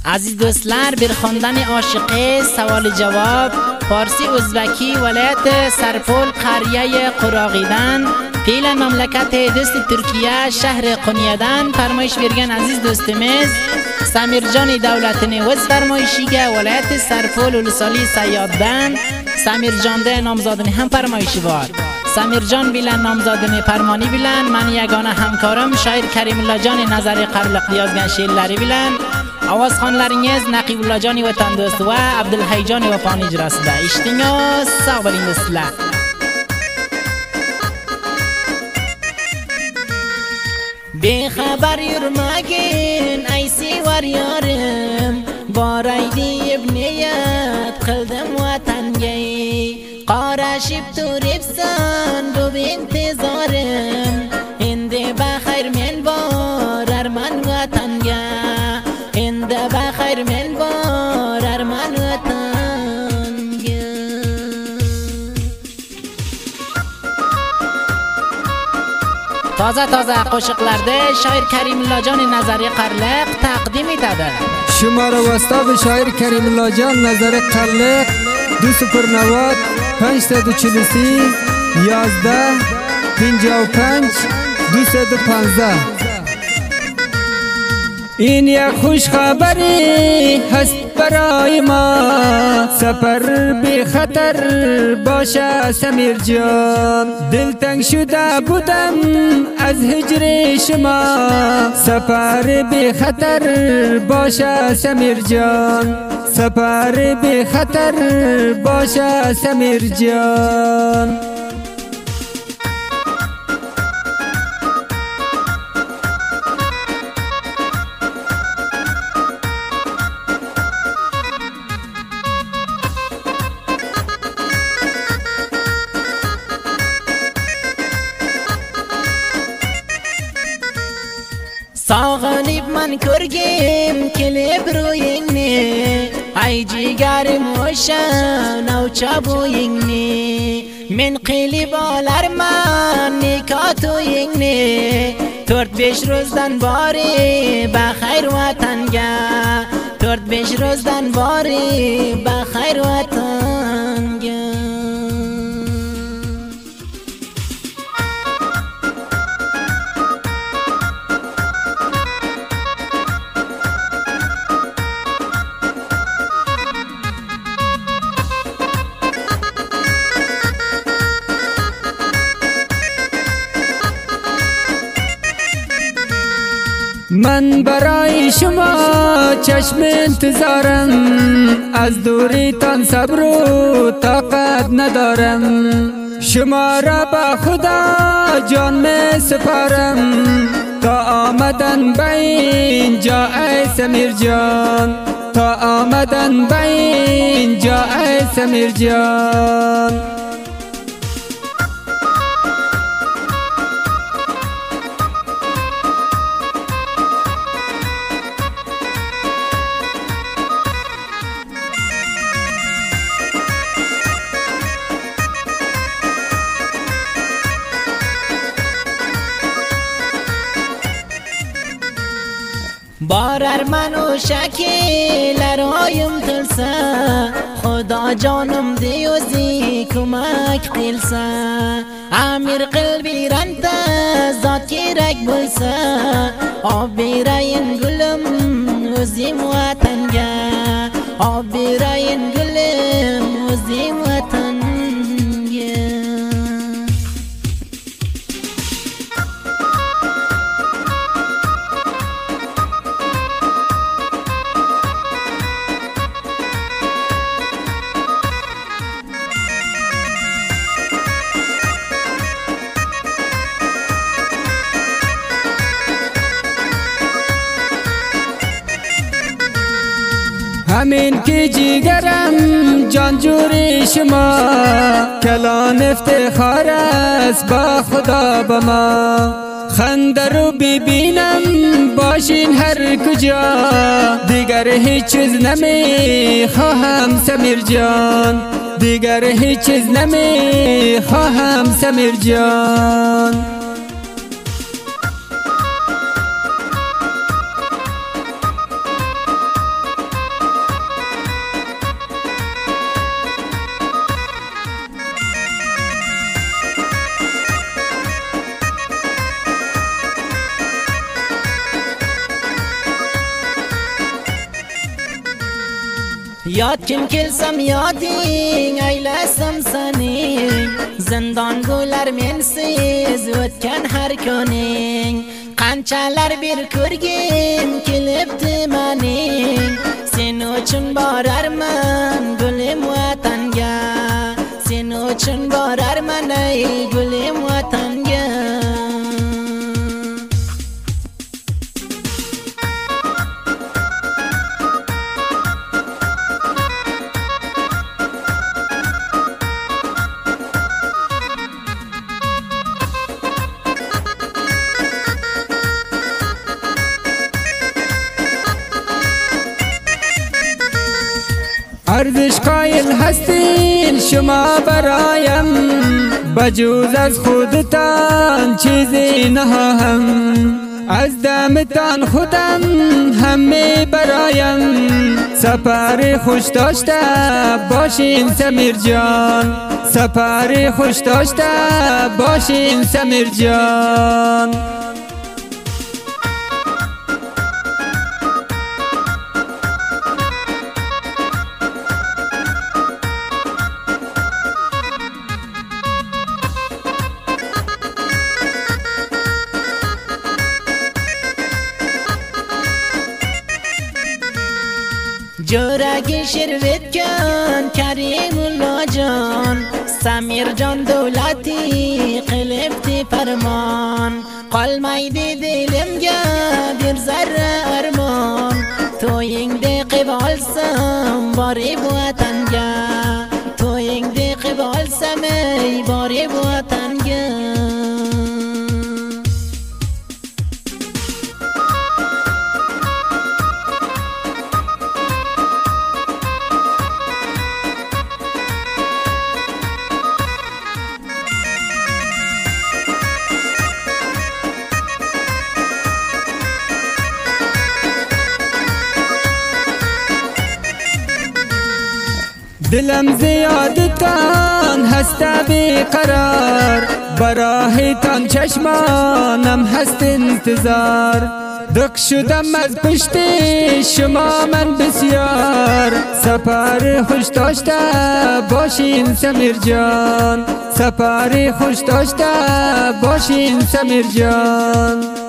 عزیز دوستlar bir خواندن عاشقی سوال جواب فارسی ازبکی ولایت سرپل قریه قراقیدن پیل مملکت دوست ترکیه شهر قونیه‌دن فرمایش برگن عزیز دوستمیز سمیرجان دولتنی وز فرمایشیگه ولایت سرپل ولسالی سیاددن سمیرجان ده نامزادنی هم فرمایشی بار سمیرجان بیلن نامزادنی فرمانی بیلن من یگانه همکارم شاعر کریم الله جان نظری قرلق دیازگن شیللری بیلن آواز خانلرینیز نقیب الله جانی و تندوست و عبدالحی جانی و پانی جراسده اشتینگا ساق بلین دستله بی خبر یرمگین ایسی ور یارم بارایدی ابنیت قلدم وطنگی قارشیب تو ریبسن رو به انتظارم هنده بخیر من بار ارمن وطنگی هنده بخیر من بار ارمن وطنگی تازه قشقلرده شاعر کریم الله جان نظری قرلق تقدیم می‌دهد. شما را واسطه به شاعر کریم الله جان نظری قرلق 209 543 11 55 215 این یک خوش خبری هست برای ما سفر بی خطر باشه سمیر جان دلتنگ شده بودم از هجر شما سفر بی خطر باشه سمیر جان سفر بی خطر باشه سمیر جان ساغلیب من کرگیم کلیب روینی ای جیگر موشن او چابوینی من قلیب آلر من نکاتو ینی ترد بیش روزدن باری بخیر وطنگه ترد بیش روزدن باری بخیر وطنگه من برای شما چشم انتظارم از دوریتان صبر و طاقت ندارم شما را با خدا جان می سپارم تا آمدن به اینجا ای سمیر جان تا آمدن به اینجا ای سمیر جان بارر منو شکیل رایم تلسه خدا جانم دیوزی کمک قیلسه امیر قلبی رنده ذات کرک بلسه آب بیراین گلم وزیم وطنگه آب بیراین گلم وزیم وطنگه همین که جیگرم جانجوری شما کلان افتخار است با خدا به ما خنده رو ببینم باشین هر کجا دیگر هیچ چیز نمی خواهم سمیر جان دیگر هیچ چیز نمی خواهم سمیر جان یاد کم کلسم یادین ایلسم سنین زندان گولر منسیز ودکن هر کنین قنچالر bir körgem kelipti manin sen uchun borarman gulim vatanga sen uchun borarman ey gulim vatanga ارزش قایل هستین شما برایم بجوز از خودتان چیزی نخواهم از دمتان خودم همه برایم سفر خوش داشته باشین سمیر جان سفر خوش داشته باشین سمیر جان جورگی شروت کن کریم الله جان سمیر جان دولتی قلبتی فرمان قلمایدی دلم گدر ذره ارمان تو این دی قبالسم باری بوتنگه تو این دی قبالسم ای باری بوتنگه دلم زیادتان هسته بیقرار براهتان چشمانم هست انتظار دق شدم از پشت شما من بسیار سفر خوش داشته باشین سمیر جان سفر خوش داشته باشین سمیر جان